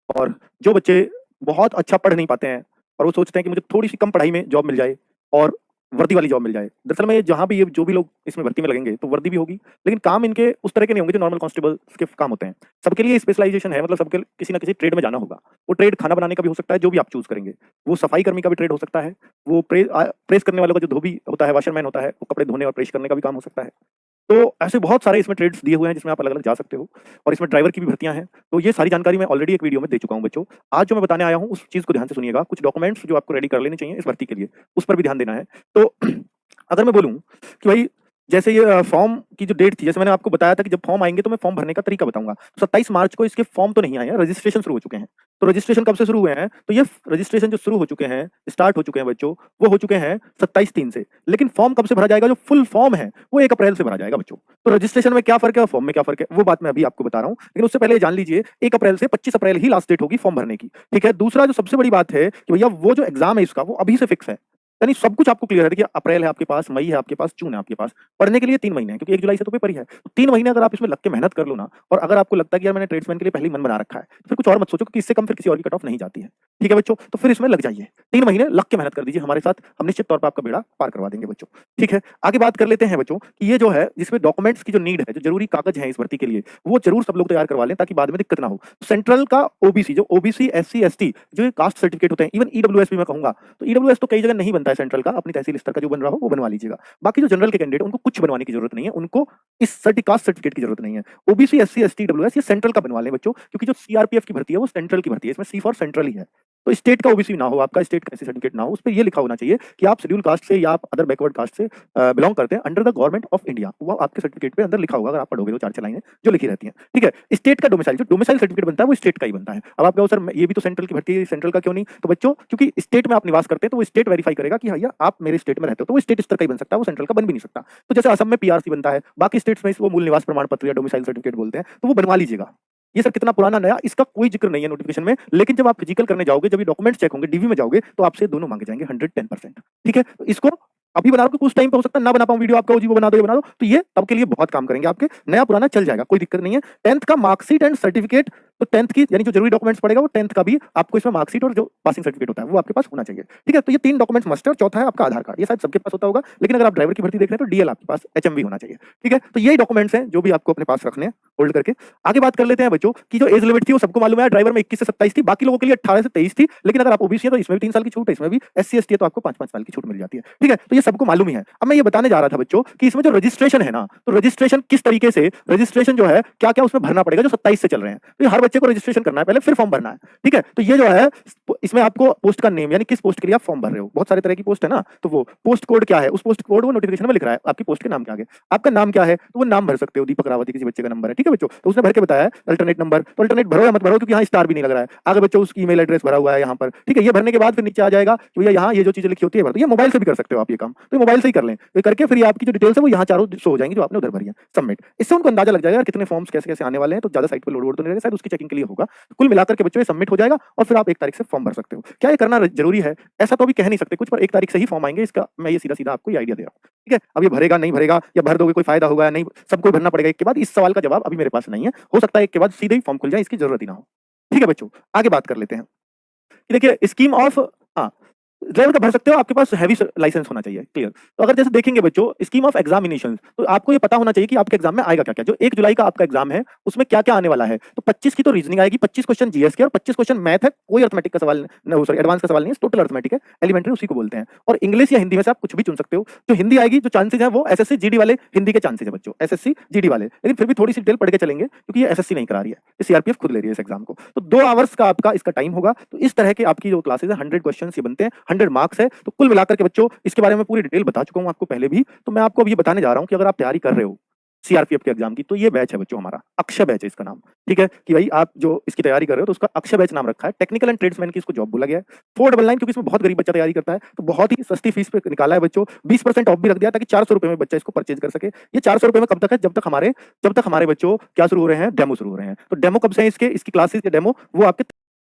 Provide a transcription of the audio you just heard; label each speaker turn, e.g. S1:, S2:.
S1: और जो बच्चे बहुत अच्छा पढ़ नहीं पाते हैं और वो सोचते हैं कि मुझे थोड़ी-सी कम पढ़ाई में जॉब मिल जाए और वर्दी वाली जॉब मिल जाए। दरअसल में जहाँ भी ये जो भी लोग इसमें भर्ती में लगेंगे, तो वर्दी भी होगी, लेकिन काम इनके उस तरह के नहीं होंगे जो नॉर्मल कांस्टेबल्स के काम होते हैं। सबके लिए स्पेशलाइज़ेशन है, मतलब सबके किसी न किसी ट्रेड में जाना होगा। वो ट्रेड खाना बनाने का भी हो सकता है, जो भी आप चूज़ करेंगे। वो सफाई कर्मी का भी ट्रेड हो सकता है, वो प्रेस करने वालों का जो धोबी होता है, वॉशरमैन होता है, वो कपड़े धोने और प्रेस करने का भी काम हो सकता है। तो ऐसे बहुत सारे इसमें ट्रेड्स दिए हुए हैं जिसमें आप अलग-अलग जा सकते हो और इसमें ड्राइवर की भी भर्तियाँ हैं। तो ये सारी जानकारी मैं ऑलरेडी एक वीडियो में दे चुका हूँ बच्चों। आज जो मैं बताने आया हूँ उस चीज़ को ध्यान से सुनिएगा। कुछ डॉक्यूमेंट्स जो आपको रेडी कर लेने चाहिए इस भर्ती के लिए, उस पर भी ध्यान देना है। तो अगर मैं बोलूँ कि भाई जैसे ये फॉर्म की जो डेट थी, जैसे मैंने आपको बताया था कि जब फॉर्म आएँगे तो मैं फॉर्म भरने का तरीका बताऊँगा। 27 मार्च को इसके फॉर्म तो नहीं आए हैं, रजिस्ट्रेशन शुरू हो चुके हैं। तो रजिस्ट्रेशन कब से शुरू हुए हैं? तो ये रजिस्ट्रेशन जो शुरू हो चुके हैं, स्टार्ट हो चुके हैं बच्चों, वो हो चुके हैं 27/3 से। लेकिन फॉर्म कब से भरा जाएगा? जो फुल फॉर्म है, वो 1 अप्रैल से भरा जाएगा बच्चों। तो रजिस्ट्रेशन में क्या फ़र्क है और फॉर्म में क्या फ़र्क है? वो बात मैं अभी आपको बता रहा हूँ। लेकिन उससे पहले ये जान लीजिए 1 अप्रैल से 25 अप्रैल ही लास्ट डेट होगी फॉर्म भरने की। ठीक है? दूसरा जो सबसे बड़ी बात है कि भैया वो जो एग्ज़ाम है इसका, वो अभी से फिक्स है। यानी सब कुछ आपको क्लियर है। देखिए अप्रैल है आपके पास, मई है आपके पास, जून है आपके पास। पढ़ने के लिए 3 महीने हैं क्योंकि 1 जुलाई से तो पेपर ही है। तो 3 महीने अगर आप इसमें लग के मेहनत कर लो ना और अगर आपको लगता है कि यार मैंने ट्रेड्समैन के लिए पहले ही मन बना रखा है, तो फिर कुछ और मत सोचो क्योंकि इससे कम फिर किसी और की कट ऑफ नहीं जाती है। ठीक है बच्चों? तो फिर इसमें लग जाइए। 3 महीने लग के मेहनत कर दीजिए हमारे साथ, हम निश्चित तौर पे आपका बेड़ा पार करवा देंगे बच्चों। ठीक है? आगे बात कर लेते हैं बच्चों कि ये जो है जिसमें डॉक्यूमेंट्स की जो नीड है, जो ज़रूरी कागज़ हैं इस भर्ती के लिए, वो ज़रूर सब लोग तैयार करवा लें ताकि बाद में दिक्कत ना हो। सेंट्रल का ओबीसी जो ओबीसी, एससी, एसटी जो ये कास्ट सर्टिफिकेट होते हैं, इवन ईडब्ल्यूएस भी मैं कहूँगा। तो ईडब्ल्यूएस तो कई जगह नहीं बनता है सेंट्रल का, अपनी तहसील स्तर का जो बन रहा हो वो बनवा लीजिएगा। बाकी जो जनरल के कैंडिडेट उनको कुछ बनवाने की जरूरत नहीं है, उनको इस कास्ट सर्टिफिकेट की जरूरत नहीं है। ओबीसी, एससी, एसटी, ईडब्ल्यूएस ये सेंट्रल का बनवा लें बच्चों, क्योंकि जो सीआरपीएफ की भर्ती है वो सेंट्रल की भर्ती है, इसमें सी फॉर सेंट्रल ही है। तो स्टेट का ओबीसी ना हो, आपका स्टेट का एससी सर्टिफिकेट ना हो, उस पे ये लिखा होना चाहिए कि आप शेड्यूल कास्ट से या आप अदर बैकवर्ड कास्ट से बिलोंग करते हैं under the government of India. वो आपके सर्टिफिकेट पे अंदर लिखा होगा, अगर आप पढ़ोगे तो 4-6 लाइनें जो लिखी रहती हैं। ठीक है? स्टेट का डोमिसाइल, जो डोमिसाइल सर्टिफिकेट बनता है वो स्टेट का ही बनता है। अब आप कहो सर ये भी तो सेंट्रल की भर्ती है, सेंट्रल का क्यों नहीं? तो बच्चों क्योंकि स्टेट में आप निवास करते हैं तो वो स्टेट वेरीफाई करेगा कि भैया आप मेरे स्टेट में रहते हो, तो वो स्टेट स्तर का ही बन सकता है, वो सेंट्रल का बन भी नहीं सकता। तो जैसे असम में पीआरसी बनता है, बाकी स्टेट्स में इसको मूल निवास प्रमाण पत्र या डोमिसाइल सर्टिफिकेट बोलते हैं, तो वो बनवा लीजिएगा। ये सर कितना पुराना नया, इसका कोई जिक्र नहीं है नोटिफिकेशन में, लेकिन जब आप फिजिकल करने जाओगे, जब ये डॉक्यूमेंट्स चेक होंगे, डीवी में जाओगे, तो आपसे दोनों मांगे जाएंगे 110%। ठीक है? तो इसको अभी बना रहा हूँ, कुछ टाइम पे हो सकता है ना बना पाऊँ वीडियो, आपका वो जी वो बना दो, ये बना दो, तो ये तब के लिए बहुत काम करेंगे आपके, नया पुराना चल जाएगा, कोई दिक्कत नहीं है। 10th का मार्कशीट एंड सर्टिफिकेट, तो 10th की यानी जो जरूरी डॉक्यूमेंट्स पड़ेगा वो 10th का भी आपको इसमें मार्कशीट और जो पासिंग सर्टिफिकेट होता है वो आपके पास होना चाहिए। ठीक है? तो ये 3 डॉक्यूमेंट्स मस्ट है और चौथा है आपका आधार कार्ड। ये शायद सबके पास होता होगा, लेकिन अगर आप ड्राइवर की भर्ती देख रहे हैं तो डीएल आपके पास एचएमवी होना चाहिए। ठीक है? तो यही डॉक्यूमेंट्स हैं जो भी आपको अपने पास रखने हैं होल्ड करके। आगे बात कर लेते हैं बच्चों की जो एज लिमिट थी वो सबको मालूम है, ड्राइवर में 21 से 27 थी, बाकी लोगों के लिए 18 से 23 थी, लेकिन अगर आप ओबीसी है तो इसमें भी 3 साल की छूट है, इसमें भी एससी एसटी है तो आपको 5-5 साल की छूट मिल जाती है। ठीक है? तो ये सबको मालूम ही है। अब मैं ये बताने जा रहा था बच्चों कि इसमें जो रजिस्ट्रेशन है ना, तो रजिस्ट्रेशन किस तरीके से रजिस्ट्रेशन जो है क्या-क्या उसमें भरना पड़ेगा जो 27 से चल रहे हैं। तो ये हर बच्चे को रजिस्ट्रेशन करना है पहले, फिर फॉर्म भरना है। ठीक है? तो ये जो है इसमें आपको पोस्ट का नेम यानी किस पोस्ट के लिए आप फॉर्म भर रहे हो, बहुत सारे तरह की पोस्ट है ना, तो वो पोस्ट कोड क्या है, उस पोस्ट कोड वो नोटिफिकेशन में लिख रहा है आपकी पोस्ट के नाम के आगे। आपका नाम क्या है तो वो नाम भर सकते हो, दीपक रावत किसी बच्चे का नंबर है। ठीक है बच्चों? तो उसने भर के बताया अल्टरनेट नंबर, तो अल्टरनेट भरो या मत भरो क्योंकि यहाँ स्टार भी नहीं लग रहा है। आगे बच्चों उसकी ईमेल एड्रेस भरा हुआ है यहाँ पर। ठीक है? ये भरने के बाद फिर नीचे आ जाएगा कि भैया यहाँ ये जो चीजें लिखी होती है भर दो। ये मोबाइल से भी कर सकते हो आप ये काम, तो मोबाइल से ही कर लें। ये करके फिर आपकी जो डिटेल्स है वो यहाँ चारों शो हो जाएंगी जो आपने उधर भरी है, सबमिट। इससे उनको अंदाजा लग जाएगा कितने फॉर्म्स कैसे-कैसे आने वाले हैं, तो ज्यादा साइट पे लोड वोड तो नहीं रहेगा, शायद उसकी चेकिंग के लिए होगा। कुल मिलाकर के बच्चों ये सबमिट हो जाएगा और फिर आप 1 तारीख से फॉर्म भर सकते हो। क्या ये करना जरूरी है? ऐसा तो अभी कह नहीं सकते कुछ, पर 1 तारीख से ही फॉर्म आएंगे, इसका मैं ये सीधा-सीधा आपको ये आइडिया दे रहा हूँ। ठीक है? अब ये भरेगा, नहीं भरेगा या भर दोगे कोई फायदा होगा या नहीं, सबको भरना पड़ेगा एक के बाद, इस सवाल का जवाब अभी मेरे पास नहीं है। हो सकता है एक के बाद सीधे ही फॉर्म खुल जाए, इसकी जरूरत ही ना हो। ठीक है बच्चों? आगे बात कर लेते हैं। देखिए स्कीम ऑफ हाँ, ड्राइवर का भर सकते हो, आपके पास हैवी लाइसेंस होना चाहिए, क्लियर। तो अगर जैसे देखेंगे बच्चों स्कीम ऑफ एग्जामिनेशंस, तो आपको ये पता होना चाहिए कि आपके एग्जाम में आएगा क्या-क्या। जो 1 जुलाई का आपका एग्जाम है उसमें क्या-क्या आने वाला है। तो 25 की तो रीजनिंग आएगी, 25 क्वेश्चन जीएस के और 25 क्वेश्चन मैथ है, कोई अरिथमेटिक का सवाल न सॉरी एडवांस का सवाल नहीं है, टोटल अरिथमेटिक है, एलिमेंट्री उसी को बोलते हैं। और इंग्लिश या हिंदी में से आप कुछ भी चुन सकते हो। जो हिंदी आएगी जो चांसेस है वो एसएससी जीडी वाले हिंदी के चांसेस है बच्चों, एसएससी जीडी वाले, लेकिन फिर भी थोड़ी सी डिटेल पढ़ के चलेंगे क्योंकि ये एसएससी नहीं करा रही है, सीआरपीएफ खुद ले रही है इस एग्जाम को। तो 2 आवर्स का आपका इसका टाइम होगा। तो इस तरह के आपकी जो क्लासेस है 100 क्वेश्चन ये बनते हैं, 100 मार्क्स है। तो कुल मिलाकर के बच्चों इसके बारे में पूरी डिटेल बता चुका हूं आपको पहले भी, तो मैं आपको अब ये बताने जा रहा हूं कि अगर आप तैयारी कर रहे हो सीआरपीएफ के एग्जाम की, तो ये बैच है बच्चों हमारा, अक्षय बैच है इसका नाम। ठीक है? कि भाई आप जो इसकी तैयारी कर रहे हो तो उसका अक्षय बैच नाम रखा है। टेक्निकल एंड ट्रेड्समैन की इसको जॉब बोला गया है। 499 क्योंकि इसमें बहुत गरीब बच्चा तैयारी करता है, तो बहुत ही सस्ती फीस पे निकाला है बच्चों। 20% ऑफ भी रख दिया ताकि 400 रुपए में बच्चा इसको परचेज कर सके। ये 400 रुपए में कब तक है? जब तक हमारे बच्चों क्या शुरू हो रहे हैं, डेमो शुरू हो रहे हैं। तो डेमो कब से है इसकी क्लासेस के डेमो वो आपके